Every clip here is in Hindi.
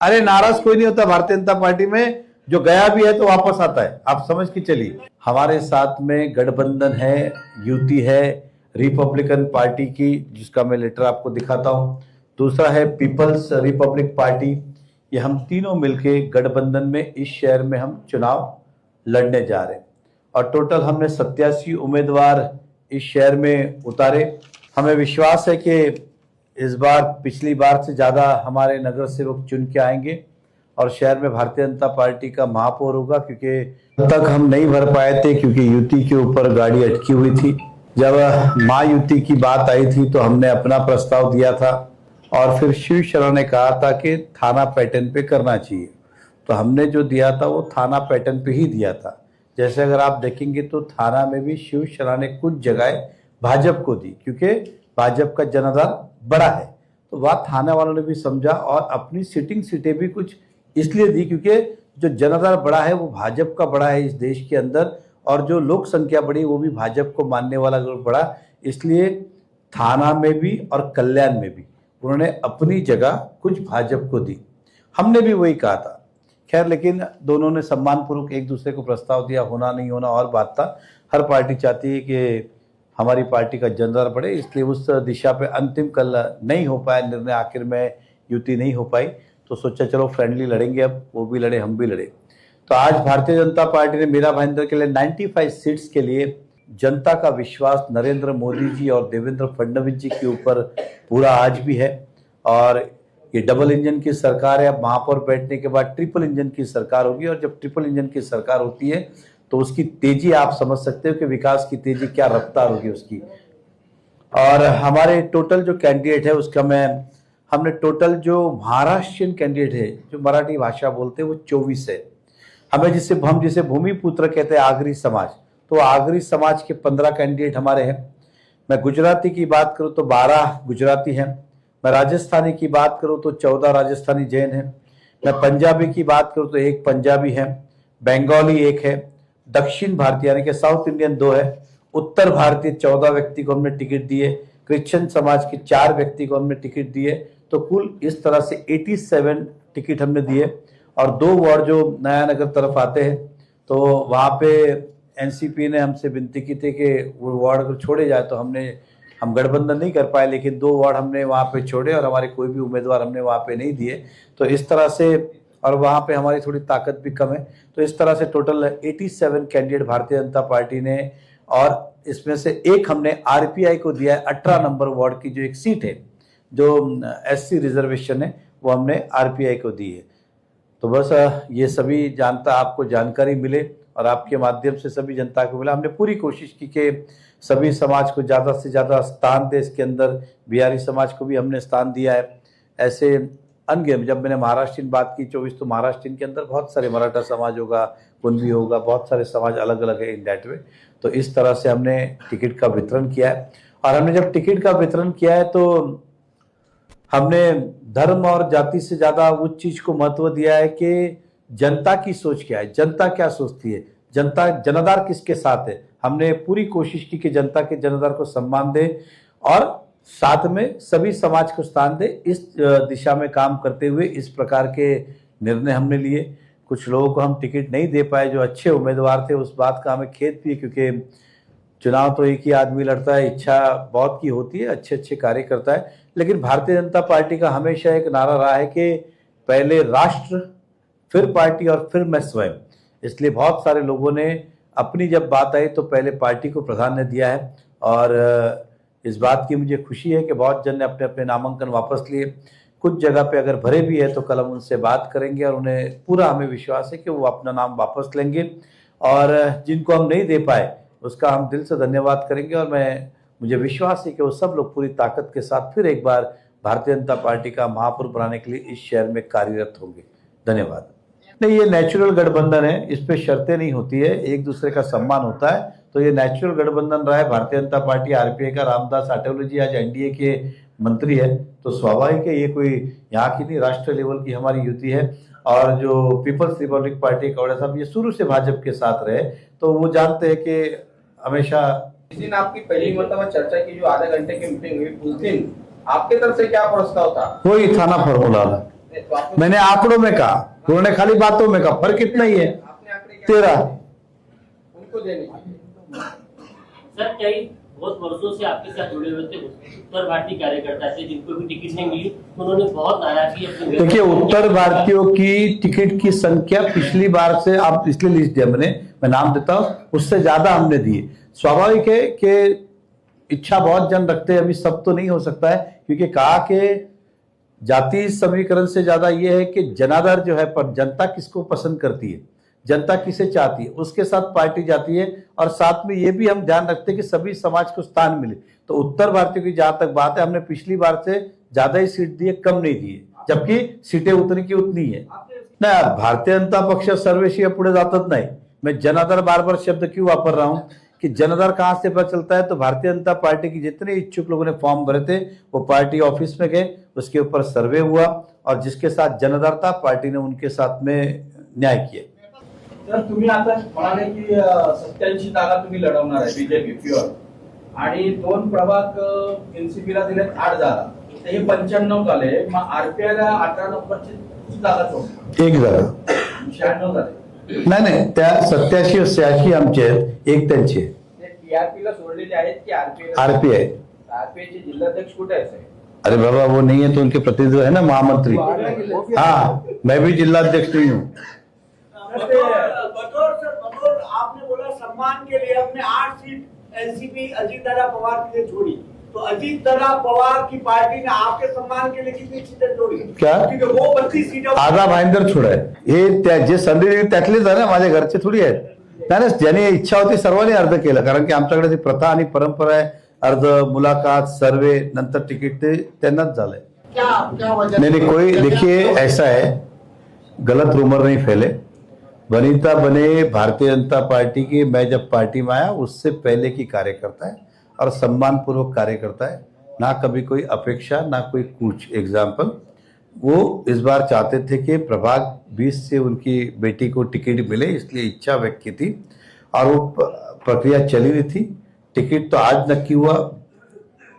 अरे नाराज कोई नहीं होता भारतीय जनता पार्टी में, जो गया भी है तो वापस आता है, आप समझ के चलिए। हमारे साथ में गठबंधन है, युति है रिपब्लिकन पार्टी की, जिसका मैं लेटर आपको दिखाता हूं। दूसरा है पीपल्स रिपब्लिक पार्टी। ये हम तीनों मिलके गठबंधन में इस शहर में हम चुनाव लड़ने जा रहे हैं और टोटल हमने 87 उम्मीदवार इस शहर में उतारे। हमें विश्वास है कि इस बार पिछली बार से ज्यादा हमारे नगर सेवक चुन के आएंगे और शहर में भारतीय जनता पार्टी का महापौर होगा, क्योंकि अब तक हम नहीं भर पाए थे क्योंकि युति के ऊपर गाड़ी अटकी हुई थी। जब महायुति की बात आई थी तो हमने अपना प्रस्ताव दिया था और फिर शिवसेना ने कहा था कि थाना पैटर्न पे करना चाहिए, तो हमने जो दिया था वो थाना पैटर्न पे ही दिया था। जैसे अगर आप देखेंगे तो थाना में भी शिवसेना ने कुछ जगह भाजपा को दी, क्योंकि भाजपा का जनाधार बड़ा है, तो वह थाने वालों ने भी समझा और अपनी सिटिंग सीटें भी कुछ इसलिए दी क्योंकि जो जनाधार बड़ा है वो भाजपा का बड़ा है इस देश के अंदर, और जो लोक संख्या बड़ी वो भी भाजपा को मानने वाला ग्रुप बड़ा, इसलिए थाना में भी और कल्याण में भी उन्होंने अपनी जगह कुछ भाजपा को दी। हमने भी वही कहा था, खैर लेकिन दोनों ने सम्मानपूर्वक एक दूसरे को प्रस्ताव दिया, होना नहीं होना और बात था। हर पार्टी चाहती है कि हमारी पार्टी का जनाधार बढ़े, इसलिए उस दिशा पे अंतिम कल नहीं हो पाया निर्णय, आखिर में युति नहीं हो पाई, तो सोचा चलो फ्रेंडली लड़ेंगे, अब वो भी लड़े हम भी लड़े। तो आज भारतीय जनता पार्टी ने मीरा भाईंदर के लिए 95 सीट्स के लिए जनता का विश्वास नरेंद्र मोदी जी और देवेंद्र फडणवीस जी के ऊपर पूरा आज भी है। और ये डबल इंजन की सरकार है, अब महापौर बैठने के बाद ट्रिपल इंजन की सरकार होगी, और जब ट्रिपल इंजन की सरकार होती है तो उसकी तेजी आप समझ सकते हो कि विकास की तेजी क्या रफ्तार होगी उसकी। और हमारे टोटल जो कैंडिडेट है उसका हमने टोटल जो महाराष्ट्रियन कैंडिडेट है जो मराठी भाषा बोलते हैं वो 24 है। हम जिसे भूमिपुत्र कहते हैं आगरी समाज, तो आगरी समाज के 15 कैंडिडेट हमारे हैं। मैं गुजराती की बात करूं तो 12 गुजराती हैं। मैं राजस्थानी की बात करूं तो 14 राजस्थानी जैन हैं। मैं पंजाबी की बात करूं तो 1 पंजाबी है, बंगाली 1 है, दक्षिण भारतीय यानी कि साउथ इंडियन 2 है, उत्तर भारतीय 14 व्यक्ति को हमने टिकट दिए, क्रिश्चियन समाज के 4 व्यक्ति को हमने टिकट दिए, तो कुल इस तरह से 87 टिकट हमने दिए। और 2 वार्ड जो नया नगर तरफ आते हैं तो वहाँ पे एनसीपी ने हमसे विनती की थी कि वो वार्ड अगर छोड़े जाए, तो हम गठबंधन नहीं कर पाए, लेकिन 2 वार्ड हमने वहाँ पे छोड़े और हमारे कोई भी उम्मीदवार हमने वहाँ पे नहीं दिए। तो इस तरह से, और वहाँ पे हमारी थोड़ी ताकत भी कम है, तो इस तरह से total 87 candidate Bharatiya Janata party ने, और इसमें से एक हमने आरपीआई को दिया है 18 नंबर वार्ड की जो एक सीट है जो एससी रिजर्वेशन है, वो हमने आरपीआई को दी है। तो बस ये सभी आपको जानकारी मिले और आपके माध्यम से सभी जनता को मिला। हमने पूरी कोशिश की कि सभी समाज को ज़्यादा से ज़्यादा स्थान दे, इसके अंदर बिहारी समाज को भी हमने स्थान दिया है। ऐसे अनगिनत, जब मैंने महाराष्ट्र की बात की 24, तो महाराष्ट्र के अंदर बहुत सारे मराठा समाज होगा, कुणबी होगा, बहुत सारे समाज अलग अलग है इन दैट वे। तो इस तरह से हमने टिकट का वितरण किया है। और हमने जब टिकट का वितरण किया है तो हमने धर्म और जाति से ज्यादा उस चीज को महत्व दिया है कि जनता की सोच क्या है, जनता क्या सोचती है, जनता जनाधार किसके साथ है। हमने पूरी कोशिश की कि जनता के जनाधार को सम्मान दे और साथ में सभी समाज को स्थान दे। इस दिशा में काम करते हुए इस प्रकार के निर्णय हमने लिए। कुछ लोगों को हम टिकट नहीं दे पाए जो अच्छे उम्मीदवार थे, उस बात का हमें खेद भी है, क्योंकि चुनाव तो एक ही आदमी लड़ता है, इच्छा बहुत की होती है, अच्छे अच्छे कार्य करता है। लेकिन भारतीय जनता पार्टी का हमेशा एक नारा रहा है कि पहले राष्ट्र, फिर पार्टी और फिर मैं स्वयं। इसलिए बहुत सारे लोगों ने अपनी जब बात आई तो पहले पार्टी को प्राधान्य दिया है, और इस बात की मुझे खुशी है कि बहुत जन ने अपने अपने नामांकन वापस लिए। कुछ जगह पे अगर भरे भी है तो कल हम उनसे बात करेंगे और उन्हें पूरा हमें विश्वास है कि वो अपना नाम वापस लेंगे। और जिनको हम नहीं दे पाए उसका हम दिल से धन्यवाद करेंगे, और मुझे विश्वास है कि वो सब लोग पूरी ताकत के साथ फिर एक बार भारतीय जनता पार्टी का महापौर बनाने के लिए इस शहर में कार्यरत होंगे। धन्यवाद। नहीं, ये नेचुरल गठबंधन है, इस पे शर्तें नहीं होती है, एक दूसरे का सम्मान होता है। तो ये नेचुरल गठबंधन रहा है। भारतीय जनता पार्टी आरपीआई का रामदास आठवले जी आज एनडीए के मंत्री है, तो स्वाभाविक है ये कोई यहाँ की नहीं, राष्ट्रीय लेवल की हमारी युति है। और जो पीपल्स रिपब्लिक पार्टी कौड़ा साहब ये शुरू से भाजपा के साथ रहे, तो वो जानते हैं कि हमेशा। इस दिन आपकी पहली मरतबा चर्चा की जो आधे घंटे की मीटिंग हुई, उस दिन आपके तरफ से क्या प्रस्ताव था? वही थाना फॉर्मूला था, तो आपने मैंने आंकड़ों में कहा, उन्होंने खाली बातों में कहा, फर्क इतना ही है, आपने आंकड़े क्या 13। उनको देने चाहिए। सर कई बहुत वर्षों से आपके साथ जुड़े हुए थे उत्तर भारतीय कार्यकर्ता थे, जिनको भी टिकट नहीं मिली, उन्होंने बहुत नाराजगी अपनी देखिए, उत्तर भारतीयों की टिकट की संख्या पिछली बार से, आप इसलिए लिस्ट दिया मैं नाम देता हूं, उससे ज्यादा हमने दिए। स्वाभाविक है कि इच्छा बहुत जन रखते हैं, अभी सब तो नहीं हो सकता है, क्योंकि कहा कि जाति समीकरण से ज्यादा यह है कि जनाधार जो है, पर जनता किसको पसंद करती है, जनता किसे चाहती है, उसके साथ पार्टी जाती है। और साथ में ये भी हम ध्यान रखते हैं कि सभी समाज को स्थान मिले। तो उत्तर भारतीय की जहां तक बात है, हमने पिछली बार से ज्यादा ही सीट दिए, कम नहीं दिए, जबकि सीटें उतनी की उतनी है ना। भारतीय जनता पक्ष सर्वेशी पुढे जातच नाही। मैं जनाधार बार बार शब्द क्यों वापर रहा हूं कि जनाधार कहां से पता चलता है, तो भारतीय जनता पार्टी की जितने इच्छुक लोगों ने फॉर्म भरे थे वो पार्टी ऑफिस में गए, उसके ऊपर सर्वे हुआ और जिसके साथ जनाधार था पार्टी ने उनके साथ में न्याय किया। तर तुम्ही आता म्हणाले की 87 जागा तुम्ही लढवणार आहे बीजेपी प्युअर आणि 2 प्रभाग एनसीपीला दिलेत 8 जागा, तर हे 95 झाले, मग आरपीआय ला 18 नंबरची जागा सोडली, एक जागा 96 झाले। नाही, त्या 87 86 आमचे आहेत, एक त्यांची आहे, टीआरपी ला सोडलेले आहेत की आरपीआय? आरपीआय। आरपीआय चे जिल्हाध्यक्ष कुठे आहेत साहेब? अरे बाबा, वो नहीं है तो उनके प्रतिनिधि है ना, महामंत्री। हाँ, मैं भी जिलाध्यक्ष नहीं हूँ। बतौर आपने बोला सम्मान के लिए अपने 8 सीट एनसीपी अजीत दादा पवार के लिए छोड़ी, तो अजीत दादा पवार की पार्टी ने आपके सम्मान के लिए कितनी सीटें छोड़ी? क्या? क्योंकि वो 32 सीटों आधा भाईंदर छोडाय, हे जे संधी त्यातलेच आहे ना, माझ्या घरचे थोडी आहेत। नाही ना, ज्याने इच्छा होती सर्वांनी अर्ज केलं, कारण की आमच्याकडे ती प्रथा आणि परंपरा आहे, अर्ज, मुलाकात, सर्वे, नंतर तिकीट ते त्यांनाच झालंय। क्या वजह? नहीं, कोई, देखिए ऐसा है, गलत रूमर नहीं फैले। वनिता बने भारतीय जनता पार्टी की, मैं जब पार्टी में आया उससे पहले की कार्यकर्ता है और सम्मान पूर्वक कार्यकर्ता है, ना कभी कोई अपेक्षा ना कोई कुछ। एग्जाम्पल, वो इस बार चाहते थे कि प्रभाग 20 से उनकी बेटी को टिकट मिले, इसलिए इच्छा व्यक्त की थी और वो प्रक्रिया चली रही थी। टिकट तो आज नक्की हुआ,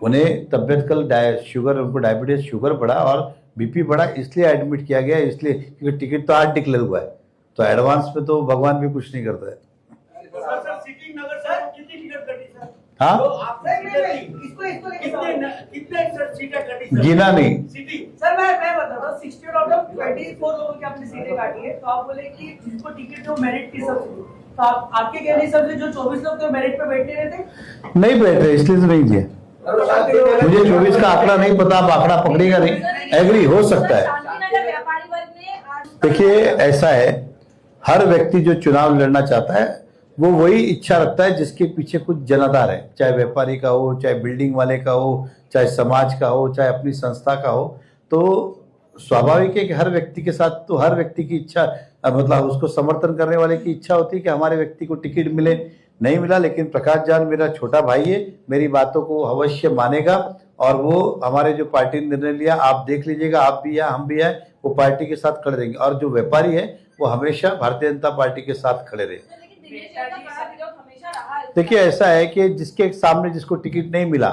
उन्हें तबियत कल शुगर, उनको डायबिटीज शुगर बढ़ा और बीपी बढ़ा, इसलिए एडमिट किया गया, इसलिए क्योंकि टिकट तो आज डिक्लेयर हुआ है, तो एडवांस में तो भगवान भी कुछ नहीं करता है। सर सिटी नगर सर कितनी टिकट कटी सर? हाँ, तो आपसे कितने सर सीटें कटी सर? गिना नहीं। सिटी सर मैं बता रहा हूँ 60 आउट ऑफ 24 लोगों की आपने सीटें काटी है, तो आप बोले कि जिसको टिकट जो मेरिट की सब, तो आपके कहने हिसाब से जो 24 लोग तो मेरिट पे बैठे रहे थे? नहीं बैठ रहे, इसलिए तो नहीं दिया। मुझे 24 का आंकड़ा नहीं पता, आप आंकड़ा पकड़ेगा नहीं, एग्री हो सकता है। शांतिनगर व्यापारी वर्ग ने आज देखिए ऐसा है, हर व्यक्ति जो चुनाव लड़ना चाहता है वो वही इच्छा रखता है जिसके पीछे कुछ जनाधार है, चाहे व्यापारी का हो, चाहे बिल्डिंग वाले का हो, चाहे समाज का हो, चाहे अपनी संस्था का हो। तो स्वाभाविक है कि हर व्यक्ति के साथ, तो हर व्यक्ति की इच्छा, मतलब उसको समर्थन करने वाले की इच्छा होती है कि हमारे व्यक्ति को टिकट मिले। नहीं मिला, लेकिन प्रकाश जान मेरा छोटा भाई है, मेरी बातों को अवश्य मानेगा और वो हमारे जो पार्टी ने निर्णय लिया, आप देख लीजिएगा, आप भी हैं, हम भी हैं, वो पार्टी के साथ खड़े रहेंगे। और जो व्यापारी है वो हमेशा भारतीय जनता पार्टी के साथ खड़े रहे। लेकिन दिनेश यादव का बड़ा विरोध हमेशा रहा है। देखिए ऐसा है कि जिसके सामने जिसको टिकट नहीं मिला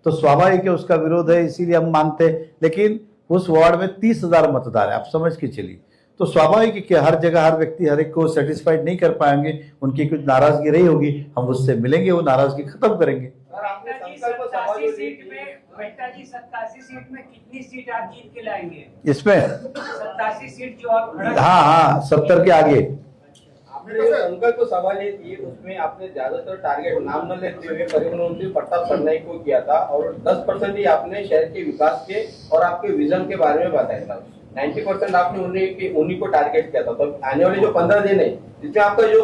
तो स्वाभाविक है उसका विरोध है, इसीलिए हम मानते हैं। लेकिन उस वार्ड में 30,000 मतदार है, आप समझ के चलिए, तो स्वाभाविक है कि हर जगह हर व्यक्ति हर एक को सेटिस्फाइड नहीं कर पाएंगे, उनकी कुछ नाराजगी रही होगी, हम उससे मिलेंगे, वो नाराजगी खत्म करेंगे। सर, आपने संकल्प सभा जो दी थी, 87 सीट में कितनी सीट आप जीत के लाएंगे? इसमें 87 सीट जो आप हाँ 70 के आगे। आपने जो संकल्प सभा ली थी उसमें आपने ज्यादातर टारगेट नाम न लेते हुए परिवहन मंत्री प्रताप सरनाईक को किया था और 10% ही आपने शहर के विकास के और आपके विजन के बारे में बताया था। 90% आपने उन्हीं को टारगेट किया था। तो आने वाले जो 15 दिन है जिसमें आपका जो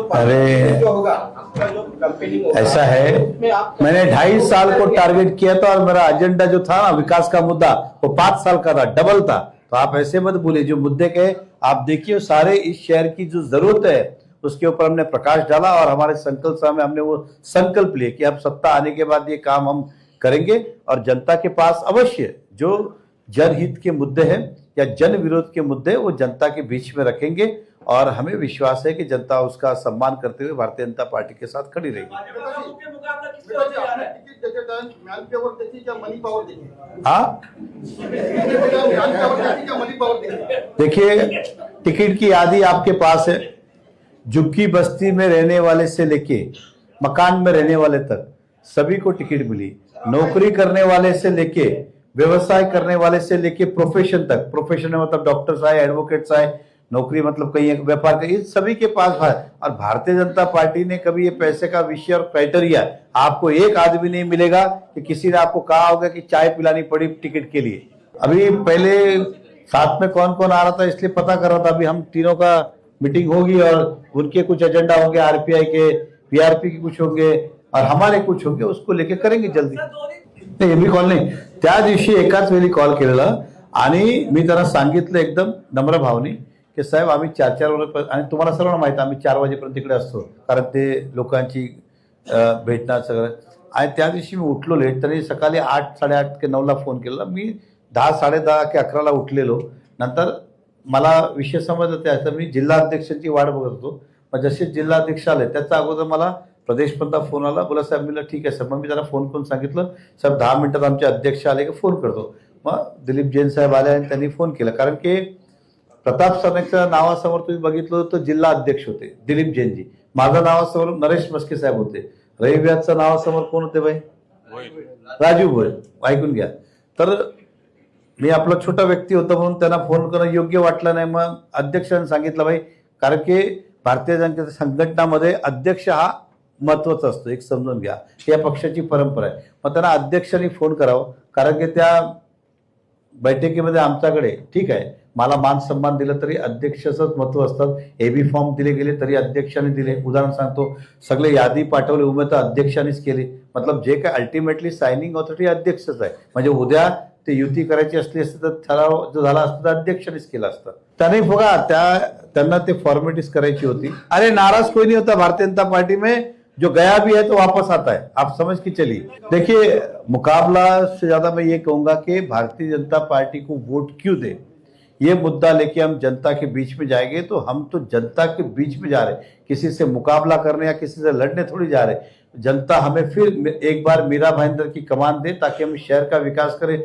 होगा, आपका जो कैंपेनिंग होगा, ऐसा है, उसमें आप मैंने 2.5 साल को टारगेट किया था और मेरा एजेंडा जो था ना विकास का मुद्दा, वो 5 साल का था, डबल था। तो आप ऐसे मत बोलिए, जो मुद्दे के आप देखिए सारे इस शहर की जो जरूरत है उसके ऊपर हमने प्रकाश डाला और हमारे संकल्प सभा में हमने वो संकल्प लिए कि अब सत्ता आने के बाद ये काम हम करेंगे और जनता के पास अवश्य जो जनहित के मुद्दे हैं या जन विरोध के मुद्दे वो जनता के बीच में रखेंगे और हमें विश्वास है कि जनता उसका सम्मान करते हुए भारतीय जनता पार्टी के साथ खड़ी रहेगी। के मुकाबला किससे होने जा रहा है? टिकट देते टाइम मैन पावर देखी क्या मनी पावर देखी? हाँ, मैन पावर देखी क्या मनी पावर देखी? देखिए टिकट की यादी आपके पास है। झुग्गी बस्ती में रहने वाले से लेके मकान में रहने वाले तक सभी को टिकट मिली। नौकरी करने वाले से लेके व्यवसाय करने वाले से लेके प्रोफेशन तक, प्रोफेशन में मतलब डॉक्टर्स आए, एडवोकेट्स आए, नौकरी मतलब कहीं एक व्यापार का, इन सभी के पास है। और भारतीय जनता पार्टी ने कभी ये पैसे का विषय और क्राइटेरिया, आपको एक आदमी नहीं मिलेगा कि किसी ने आपको कहा होगा कि चाय पिलानी पड़ी टिकट के लिए। अभी पहले साथ में कौन कौन आ रहा था इसलिए पता कर रहा था। अभी हम तीनों का मीटिंग होगी और उनके कुछ एजेंडा होंगे, आरपीआई के, पीआरपी के कुछ होंगे और हमारे कुछ होंगे, उसको लेके करेंगे जल्दी। नाही मी कॉल नाही, त्या दिवशी एकाच वेळी कॉल केलेला आणि मी त्यांना सांगितलं एकदम नम्र भावनी की साहेब आम्ही 4-4 वाजेपर्यंत, आणि तुम्हाला सर्वांना माहिती आहे आम्ही 4 वाजेपर्यंत तिकडे असतो कारण ते लोकांची भेटणार सगळं। आणि त्या दिवशी मी उठलो लेट, तरी सकाळी 8, 8:30 की 9ला फोन केला। मी 10, 10:30 की 11ला उठलेलो। नंतर मला विषय समजला त्याचा, मी जिल्हाध्यक्षांची वाट बघत होतो। मग जसे जिल्हाध्यक्ष आले त्याचा अगोदर मला प्रदेशपंता फोन आला, बोला साहेब, मी ठीक आहे सर। मग मी त्याला फोन करून सांगितलं साहेब 10 मिनिटात आमचे अध्यक्ष आले की फोन करतो। मग दिलीप जैन साहेब आले आणि त्यांनी फोन केला, कारण की प्रताप सरनाईकच्या नावासमोर तुम्ही बघितलं तर जिल्हा अध्यक्ष होते दिलीप जैनजी, माझ्या नावासमोर नरेश मस्के साहेब होते, रविव्याजच्या नावासमोर कोण होते भाई? राजू भोळे, ऐकून घ्या। तर मी आपला छोटा व्यक्ती होता म्हणून त्यांना फोन करणं योग्य वाटलं नाही। मग अध्यक्षांनी सांगितलं भाई, कारण की भारतीय जनता संघटनामध्ये अध्यक्ष हा महत्वाचा असतो, एक समजून घ्या, या पक्षाची परंपरा आहे। मग त्यांना अध्यक्षांनी फोन करावं, कारण की त्या बैठकीमध्ये आमच्याकडे ठीक आहे मला मान सन्मान दिला तरी अध्यक्षाचंच महत्व असतात। एबी फॉर्म दिले गेले तरी अध्यक्षांनी दिले। उदाहरण सांगतो, सगळे यादी पाठवले उमेदवार अध्यक्षांनीच केली, मतलब जे काय अल्टिमेटली सायनिंग ऑथॉरिटी अध्यक्षच आहे। म्हणजे उद्या ते युती करायची असली असती तर ठराव जो झाला असता तर अध्यक्षांनीच केला असता। त्याने बघा त्यांना ते फॉर्मेलिटीज करायची होती। अरे नाराज कोई नहीं होता भारतीय जनता पार्टी में, जो गया भी है तो वापस आता है, आप समझ के चलिए। देखिए मुकाबला से ज्यादा मैं ये कहूंगा कि भारतीय जनता पार्टी को वोट क्यों दे, ये मुद्दा लेके हम जनता के बीच में जाएंगे तो हम तो जनता के बीच में जा रहे, किसी से मुकाबला करने या किसी से लड़ने थोड़ी जा रहे। जनता हमें फिर एक बार मीरा भाईंदर की कमान दे ताकि हम शहर का विकास करें,